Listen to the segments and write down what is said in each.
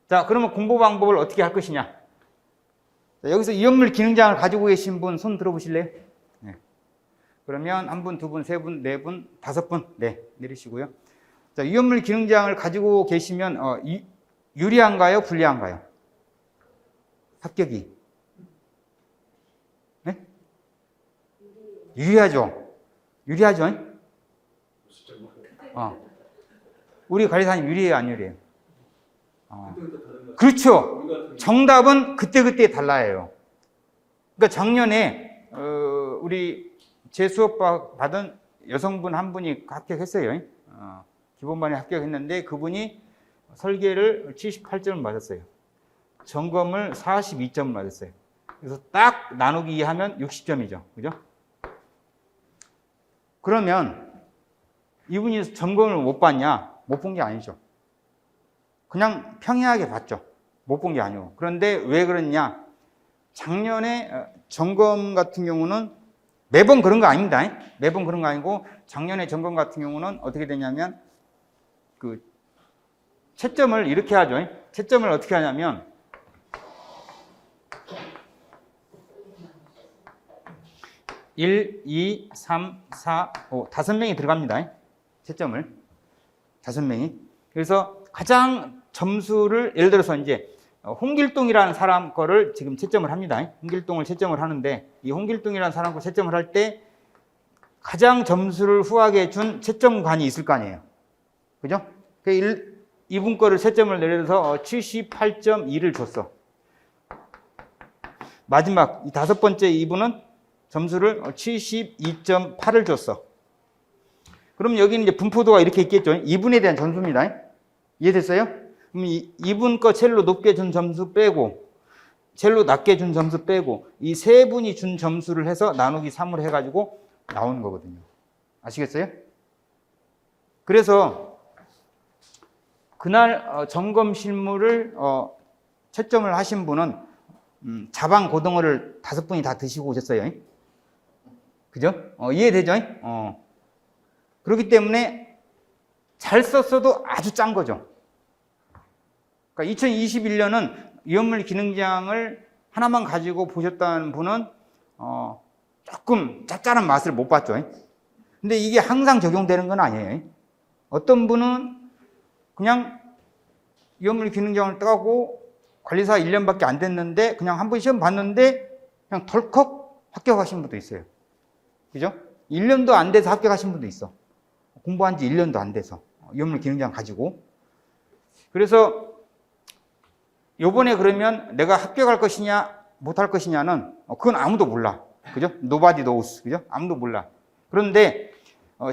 자, 그러면 공부 방법을 어떻게 할 것이냐? 자, 여기서 이연물 기능장을 가지고 계신 분 손 들어보실래요? 네. 그러면 한 분, 두 분, 세 분, 네 분, 다섯 분, 네, 내리시고요. 자, 이연물 기능장을 가지고 계시면 유리한가요? 불리한가요? 합격이. 네? 유리하죠. 유리하죠. 우리 관리사님 유리해요, 안 유리해요? 그렇죠. 정답은 그때그때 달라요. 그러니까 작년에 우리 제 수업 받은 여성분 한 분이 합격했어요. 기본반에 합격했는데 그분이 설계를 78점을 맞았어요. 점검을 42점을 맞았어요. 그래서 딱 나누기 하면 60점이죠. 그죠? 그러면 이분이 점검을 못 봤냐? 못 본 게 아니죠. 그냥 평이하게 봤죠. 못 본 게 아니고. 그런데 왜 그러냐? 작년에 점검 같은 경우는 매번 그런 거 아닙니다. 매번 그런 거 아니고 작년에 점검 같은 경우는 어떻게 되냐면 그 채점을 이렇게 하죠. 채점을 어떻게 하냐면 (1, 2, 3, 4, 5) 5명이 들어갑니다. 채점을 5명이. 그래서 가장 점수를 예를 들어서 이제 홍길동이라는 사람 거를 지금 채점을 합니다. 홍길동을 채점을 하는데 이 홍길동이라는 사람 거 채점을 할 때 가장 점수를 후하게 준 채점관이 있을 거 아니에요. 그죠? 이분 거를 채점을 내려서 78.2를 줬어. 마지막 이 다섯 번째 이분은 점수를 72.8을 줬어. 그럼 여기는 이제 분포도가 이렇게 있겠죠. 이분에 대한 점수입니다. 이해됐어요? 그럼 이분 거 첼로 높게 준 점수 빼고 첼로 낮게 준 점수 빼고 이 세 분이 준 점수를 해서 나누기 3으로 해가지고 나오는 거거든요. 아시겠어요? 그래서 그날 점검 실무를 채점을 하신 분은 자방 고등어를 5분이 다 드시고 오셨어요. 그죠? 이해되죠? 그렇기 때문에 잘 썼어도 아주 짠 거죠. 그러니까 2021년은 이연물 기능장을 하나만 가지고 보셨다는 분은 조금 짭짤한 맛을 못 봤죠. 근데 이게 항상 적용되는 건 아니에요. 어떤 분은 그냥 이연물 기능장을 따고 관리사 1년밖에 안 됐는데 그냥 한 번 시험 봤는데 그냥 덜컥 합격하신 분도 있어요. 그죠? 1년도 안 돼서 합격하신 분도 있어. 공부한 지 1년도 안 돼서 이연물 기능장 가지고. 그래서 요번에 그러면 내가 합격할 것이냐 못할 것이냐는 그건 아무도 몰라. 그죠? Nobody knows. 그죠? 아무도 몰라. 그런데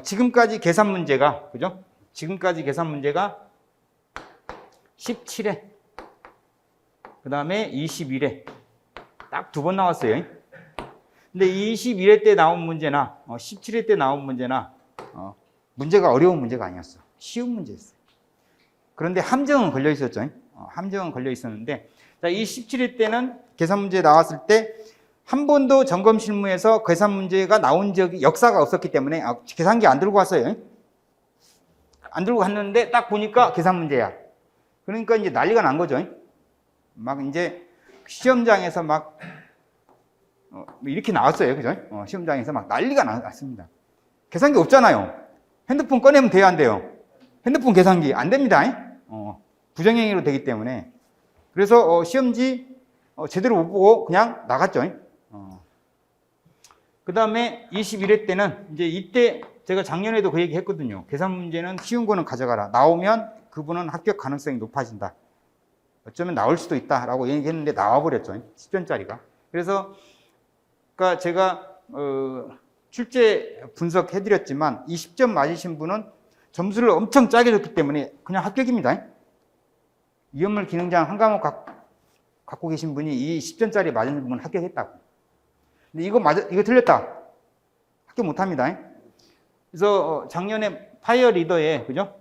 지금까지 계산 문제가 그죠? 지금까지 계산 문제가 17회 그 다음에 21회 딱 2번 나왔어요. 근데 21회 때 나온 문제나 17회 때 나온 문제나 문제가 어려운 문제가 아니었어. 쉬운 문제였어요. 그런데 함정은 걸려 있었죠. 함정은 걸려 있었는데 자, 이 17회 때는 계산 문제 나왔을 때 한 번도 점검 실무에서 계산 문제가 나온 적이 역사가 없었기 때문에 계산기 안 들고 왔어요. 안 들고 갔는데 딱 보니까 계산 문제야. 그러니까 이제 난리가 난 거죠. 막 이제 시험장에서 막 이렇게 나왔어요. 그죠? 시험장에서 막 난리가 났습니다. 계산기 없잖아요. 핸드폰 꺼내면 돼요, 안 돼요? 핸드폰 계산기 안 됩니다. 부정행위로 되기 때문에. 그래서 시험지 제대로 못 보고 그냥 나갔죠. 그 다음에 21회 때는 이제 이때 제가 작년에도 그 얘기 했거든요. 계산 문제는 쉬운 거는 가져가라. 나오면 그분은 합격 가능성이 높아진다. 어쩌면 나올 수도 있다라고 얘기했는데 나와버렸죠. 10점짜리가. 그래서 그러니까 제가 출제 분석해드렸지만 이 10점 맞으신 분은 점수를 엄청 짜게 줬기 때문에 그냥 합격입니다. 이연물 기능장 한 과목 갖고 계신 분이 이 10점짜리 맞은 분은 합격했다고. 근데 이거 틀렸다. 합격 못합니다. 그래서 작년에 파이어 리더에 그죠?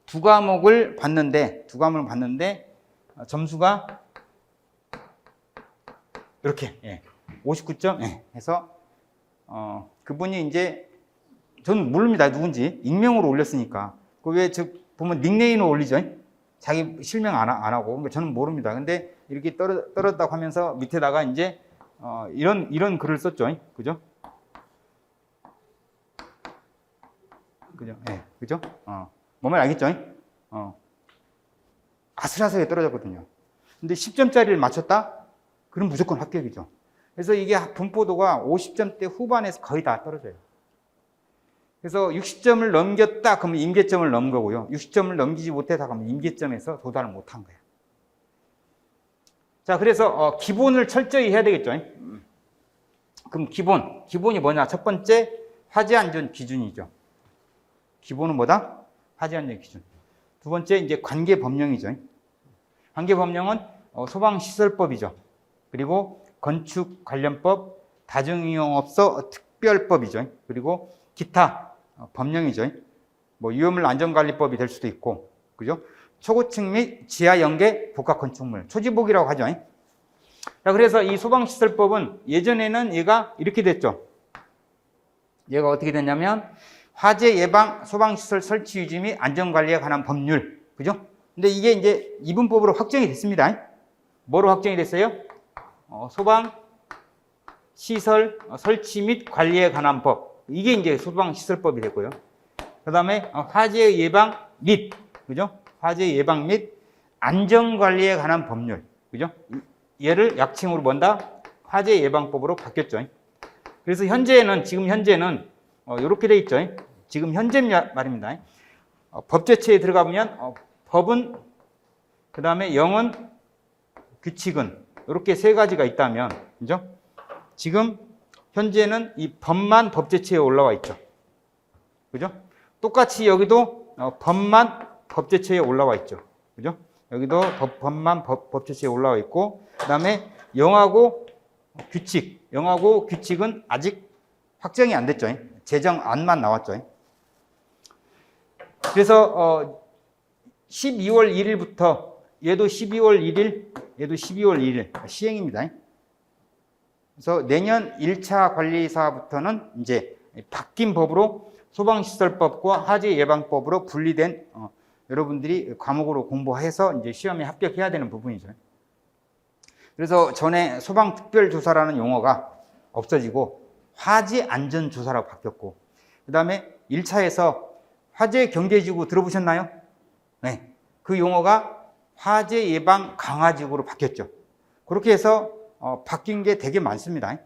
두 과목을 봤는데 점수가 이렇게 59점 해서 그분이 이제 저는 모릅니다 누군지 익명으로 올렸으니까 그 왜 보면 닉네임으로 올리죠. 자기 실명 안 하고, 그러니까 저는 모릅니다. 근데 이렇게 떨어졌다고 하면서 밑에다가 이제 이런 글을 썼죠. 그죠? 그죠? 예, 네, 그죠? 뭔 말 알겠죠? 아슬아슬하게 떨어졌거든요. 근데 10점짜리를 맞췄다? 그럼 무조건 합격이죠. 그래서 이게 분포도가 50점대 후반에서 거의 다 떨어져요. 그래서 60점을 넘겼다 그러면 임계점을 넘은 거고요. 60점을 넘기지 못했다 그러면 임계점에서 도달을 못한 거예요. 자, 그래서 기본을 철저히 해야 되겠죠. 그럼 기본이 뭐냐? 첫 번째, 화재 안전 기준이죠. 기본은 뭐다? 화재 안전 기준. 두 번째, 이제 관계 법령이죠. 관계 법령은 소방시설법이죠. 그리고 건축관련법, 다중이용업소 특별법이죠. 그리고 기타 법령이죠. 뭐 유효물 안전관리법이 될 수도 있고, 그죠? 초고층 및 지하 연계 복합 건축물, 초지복이라고 하죠. 자, 그래서 이 소방시설법은 예전에는 얘가 이렇게 됐죠. 얘가 어떻게 됐냐면 화재 예방 소방시설 설치 유지 및 안전관리에 관한 법률, 그죠? 근데 이게 이제 이분법으로 확정이 됐습니다. 뭐로 확정이 됐어요? 소방시설 설치 및 관리에 관한 법. 이게 이제 소방시설법이 되고요. 그 다음에 화재 예방 및, 그죠? 화재 예방 및 안전관리에 관한 법률, 그죠? 얘를 약칭으로 뭔다? 화재 예방법으로 바뀌었죠. 그래서 지금 현재는 이렇게 돼 있죠. 지금 현재 말입니다. 법제처에 들어가 보면 법은, 그 다음에 영은, 규칙은 이렇게 세 가지가 있다면, 그죠? 지금 현재는 이 법만 법제처에 올라와 있죠. 그죠? 똑같이 여기도 법만 법제처에 올라와 있죠. 그죠? 여기도 법만 법제처에 올라와 있고, 그 다음에 영하고 규칙은 아직 확정이 안 됐죠. 제정안만 나왔죠. 그래서 12월 1일부터 얘도 12월 1일 시행입니다. 그래서 내년 1차 관리사부터는 이제 바뀐 법으로 소방시설법과 화재 예방법으로 분리된 여러분들이 과목으로 공부해서 이제 시험에 합격해야 되는 부분이죠. 그래서 전에 소방특별조사라는 용어가 없어지고 화재 안전조사라고 바뀌었고, 그 다음에 1차에서 화재 경계지구 들어보셨나요? 네. 그 용어가 화재 예방 강화지구로 바뀌었죠. 그렇게 해서 바뀐 게 되게 많습니다.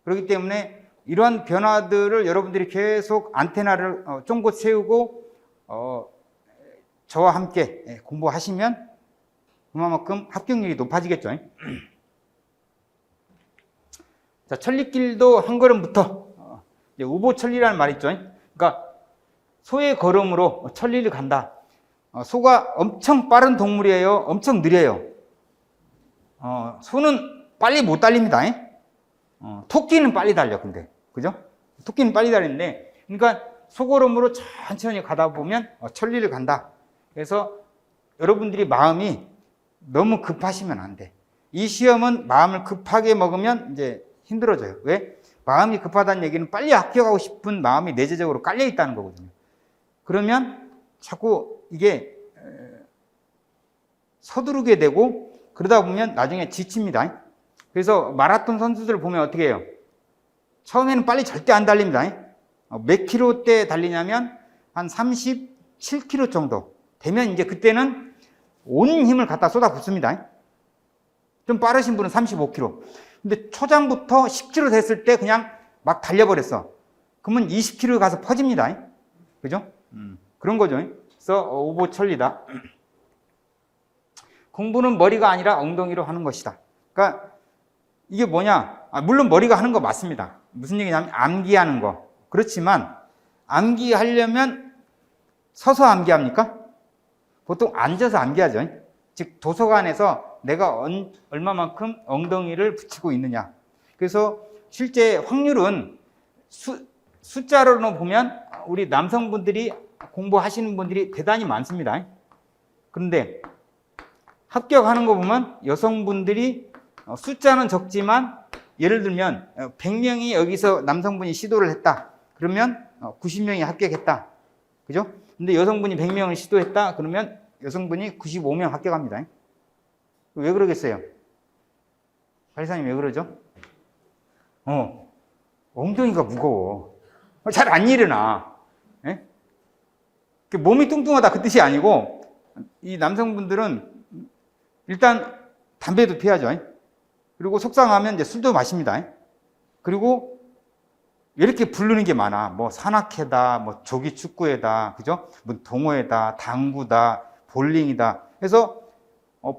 그렇기 때문에 이러한 변화들을 여러분들이 계속 안테나를 쫑긋 세우고 저와 함께 공부하시면 그만큼 합격률이 높아지겠죠. 자, 천리길도 한 걸음부터 우보천리라는 말이 있죠. 그러니까 소의 걸음으로 천리를 간다. 소가 엄청 빠른 동물이에요? 엄청 느려요? 소는 빨리 못 달립니다. 토끼는 빨리 달려, 근데. 그죠? 토끼는 빨리 달리는데, 그러니까 소걸음으로 천천히 가다 보면 천리를 간다. 그래서 여러분들이 마음이 너무 급하시면 안 돼. 이 시험은 마음을 급하게 먹으면 이제 힘들어져요. 왜? 마음이 급하다는 얘기는 빨리 합격하고 싶은 마음이 내재적으로 깔려 있다는 거거든요. 그러면 자꾸 이게 서두르게 되고 그러다 보면 나중에 지칩니다. 그래서 마라톤 선수들 보면 어떻게 해요? 처음에는 빨리 절대 안 달립니다. 몇 킬로대 달리냐면 한 37킬로 정도 되면 이제 그때는 온 힘을 갖다 쏟아붓습니다. 좀 빠르신 분은 35킬로. 근데 초장부터 10킬로 됐을 때 그냥 막 달려버렸어. 그러면 20킬로 가서 퍼집니다. 그죠? 그런 거죠. 그래서 우보천리다. 공부는 머리가 아니라 엉덩이로 하는 것이다. 그러니까 이게 뭐냐? 물론 머리가 하는 거 맞습니다. 무슨 얘기냐면 암기하는 거. 그렇지만 암기하려면 서서 암기합니까? 보통 앉아서 암기하죠. 즉 도서관에서 내가 얼마만큼 엉덩이를 붙이고 있느냐. 그래서 실제 확률은 숫자로 보면 우리 남성분들이 공부하시는 분들이 대단히 많습니다. 그런데 합격하는 거 보면 여성분들이 숫자는 적지만 예를 들면 100명이 여기서 남성분이 시도를 했다. 그러면 90명이 합격했다. 그죠? 근데 여성분이 100명을 시도했다. 그러면 여성분이 95명 합격합니다. 왜 그러겠어요? 관리사님 왜 그러죠? 엉덩이가 무거워. 잘 안 일어나. 예? 몸이 뚱뚱하다 그 뜻이 아니고, 이 남성분들은 일단 담배도 피하죠. 그리고 속상하면 이제 술도 마십니다. 그리고 왜 이렇게 부르는 게 많아? 뭐 산악회다, 뭐 조기 축구회다, 그죠? 뭐 동호회다, 당구다, 볼링이다. 그래서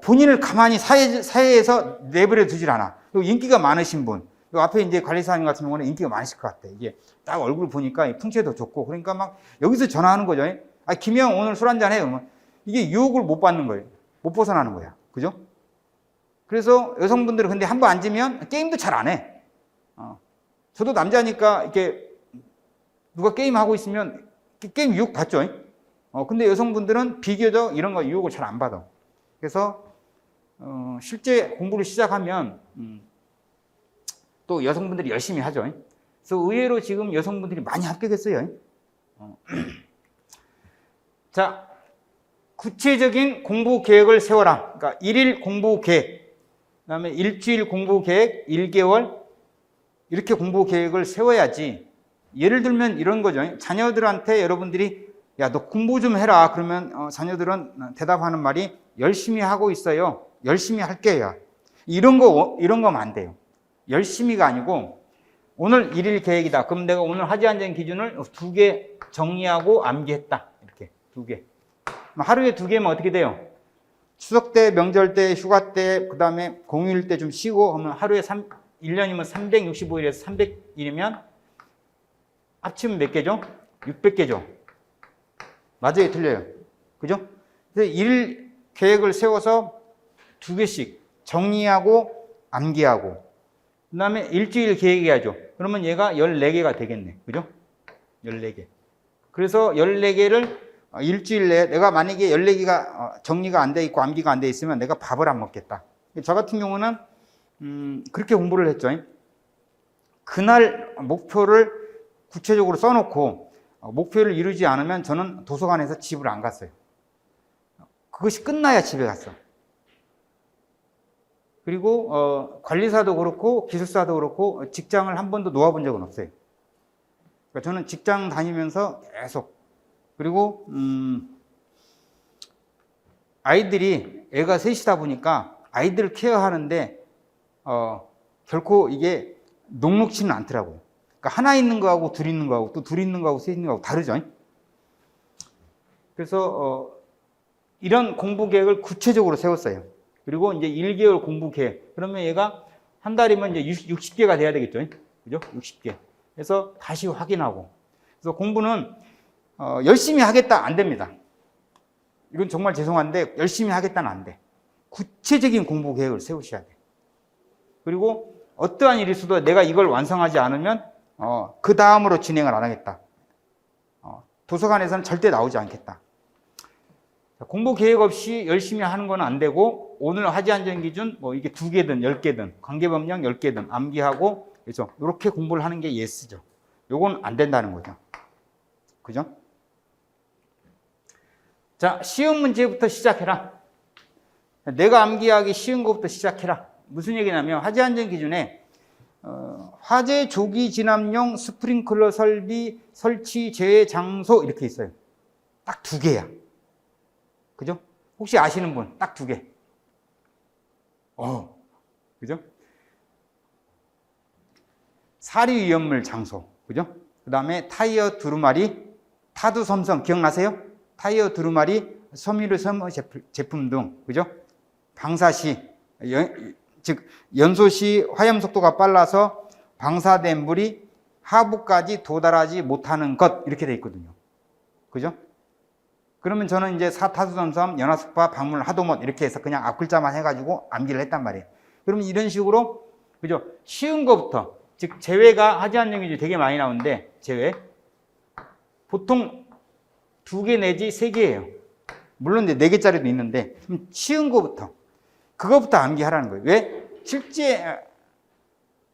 본인을 가만히 사회에서 내버려 두질 않아. 그리고 인기가 많으신 분. 요 앞에 이제 관리사님 같은 경우는 인기가 많으실 것 같아. 이게 딱 얼굴 보니까 풍채도 좋고. 그러니까 막 여기서 전화하는 거죠. 아, 김영 오늘 술 한잔 해. 그러면 이게 유혹을 못 받는 거예요. 못 벗어나는 거야. 그죠? 그래서 여성분들은 근데 한번 앉으면 게임도 잘 안 해. 저도 남자니까 이렇게 누가 게임하고 있으면 게임 유혹 받죠. 근데 여성분들은 비교적 이런 거 유혹을 잘 안 받아. 그래서 실제 공부를 시작하면 또 여성분들이 열심히 하죠. 그래서 의외로 지금 여성분들이 많이 합격했어요. 자, 구체적인 공부 계획을 세워라. 그러니까 1일 공부 계획, 그다음에 일주일 공부 계획, 1개월 이렇게 공부 계획을 세워야지. 예를 들면 이런 거죠. 자녀들한테 여러분들이 야, 너 공부 좀 해라. 그러면 자녀들은 대답하는 말이 열심히 하고 있어요. 열심히 할게요. 이런 거면 안 돼요. 열심히가 아니고 오늘 1일 계획이다. 그럼 내가 오늘 하지 않은 기준을 2개 정리하고 암기했다. 이렇게 2개. 하루에 2개면 어떻게 돼요? 추석 때, 명절 때, 휴가 때, 그 다음에 공휴일 때 좀 쉬고 하면 하루에 1년이면 365일에서 300일이면 합치면 몇 개죠? 600개죠. 맞아요, 틀려요? 그죠? 그래서 일 계획을 세워서 2개씩 정리하고 암기하고, 그 다음에 일주일 계획해야죠. 그러면 얘가 14개가 되겠네. 그죠? 14개. 그래서 14개를 일주일 내에 내가 만약에 14개가 정리가 안 돼 있고 암기가 안 돼 있으면 내가 밥을 안 먹겠다. 저 같은 경우는 그렇게 공부를 했죠. 그날 목표를 구체적으로 써놓고 목표를 이루지 않으면 저는 도서관에서 집을 안 갔어요. 그것이 끝나야 집에 갔어. 그리고 관리사도 그렇고 기술사도 그렇고 직장을 한 번도 놓아본 적은 없어요. 그러니까 저는 직장 다니면서 계속, 그리고 아이들이 애가 셋이다 보니까 아이들을 케어하는데 결코 이게 녹록지는 않더라고요. 그러니까 하나 있는 거하고 둘 있는 거하고 또 둘 있는 거하고 셋 있는 거하고 다르죠. 그래서 이런 공부 계획을 구체적으로 세웠어요. 그리고 이제 1개월 공부 계획. 그러면 얘가 한 달이면 이제 60개가 돼야 되겠죠. 그죠? 60개. 그래서 다시 확인하고. 그래서 공부는 열심히 하겠다 안 됩니다. 이건 정말 죄송한데 열심히 하겠다는 안 돼. 구체적인 공부 계획을 세우셔야 돼. 그리고 어떠한 일이 있어도 내가 이걸 완성하지 않으면 그 다음으로 진행을 안 하겠다. 도서관에서는 절대 나오지 않겠다. 공부 계획 없이 열심히 하는 건 안 되고, 오늘 하지 않은 기준 뭐 이게 2개든 10개든 관계법령 10개든 암기하고, 그래서 이렇게 공부를 하는 게 예스죠. 요건 안 된다는 거죠. 그죠? 자, 쉬운 문제부터 시작해라. 내가 암기하기 쉬운 것부터 시작해라. 무슨 얘기냐면 화재 안전 기준에 화재 조기 진압용 스프링클러 설비 설치 제외 장소 이렇게 있어요. 딱 2개야. 그죠? 혹시 아시는 분 딱 2개. 그죠? 사리 위험물 장소. 그죠? 그 다음에 타이어 두루마리, 타두 섬성 기억나세요? 타이어 두루마리, 섬유류 섬유 제품 등. 그죠? 방사시, 즉 연소시 화염 속도가 빨라서 방사된 물이 하부까지 도달하지 못하는 것 이렇게 돼 있거든요. 그죠? 그러면 저는 이제 사타수선섬, 연화숙파, 방물, 하도못 이렇게 해서 그냥 앞글자만 해가지고 암기를 했단 말이에요. 그러면 이런 식으로, 그죠? 쉬운 거부터, 즉 제외가 하지 않는 게 되게 많이 나오는데 제외 보통 2개 내지 3개예요. 물론 이제 4개짜리도 있는데 쉬운 거부터, 그거부터 암기하라는 거예요. 왜? 실제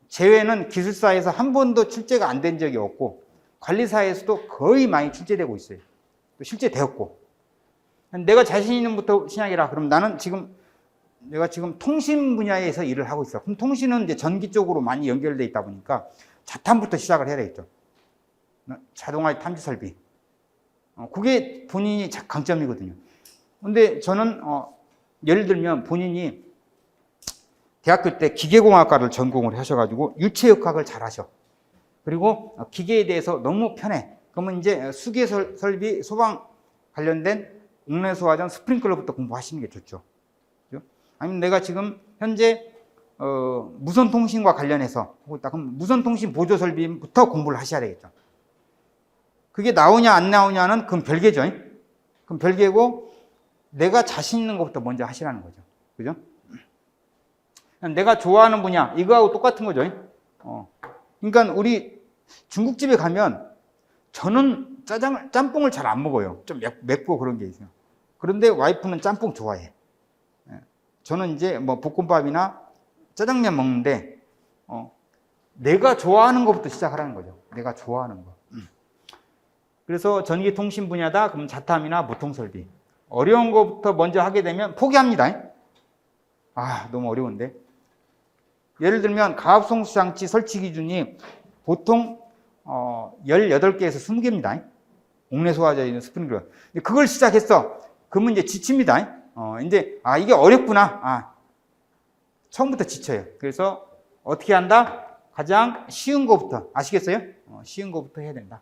제외는 기술사에서 한 번도 출제가 안 된 적이 없고 관리사에서도 거의 많이 출제되고 있어요. 또 실제 되었고. 내가 자신 있는 부터 신약이라. 그럼 내가 지금 통신 분야에서 일을 하고 있어. 그럼 통신은 이제 전기 쪽으로 많이 연결돼 있다 보니까 자탄부터 시작을 해야 되겠죠. 자동화 탐지 설비. 그게 본인이 강점이거든요. 근데 저는 예를 들면 본인이 대학교 때 기계공학과를 전공을 하셔가지고 유체역학을 잘 하셔. 그리고 기계에 대해서 너무 편해. 그러면 이제 수계 설비, 소방 관련된 옥내소화전 스프링클러부터 공부하시는 게 좋죠. 그죠? 아니면 내가 지금 현재 무선통신과 관련해서 하고 있다. 그럼 무선통신 보조 설비부터 공부를 하셔야 되겠죠. 그게 나오냐 안 나오냐는 그건 별개죠. 그럼 별개고 내가 자신 있는 것부터 먼저 하시라는 거죠. 그죠? 내가 좋아하는 분야 이거하고 똑같은 거죠. 그러니까 우리 중국집에 가면 저는 짬뽕을 잘 안 먹어요. 좀 맵고 그런 게 있어요. 그런데 와이프는 짬뽕 좋아해. 저는 이제 뭐 볶음밥이나 짜장면 먹는데 내가 좋아하는 것부터 시작하라는 거죠. 내가 좋아하는 거. 그래서 전기통신 분야다. 그럼 자탐이나 모통설비. 어려운 것부터 먼저 하게 되면 포기합니다. 너무 어려운데. 예를 들면 가압송수장치 설치 기준이 보통 18개에서 20개입니다. 옥내소화제에 있는 스프링클러. 그걸 시작했어. 그러면 이제 지칩니다. 이제 이게 어렵구나. 처음부터 지쳐요. 그래서 어떻게 한다? 가장 쉬운 것부터. 아시겠어요? 쉬운 것부터 해야 된다.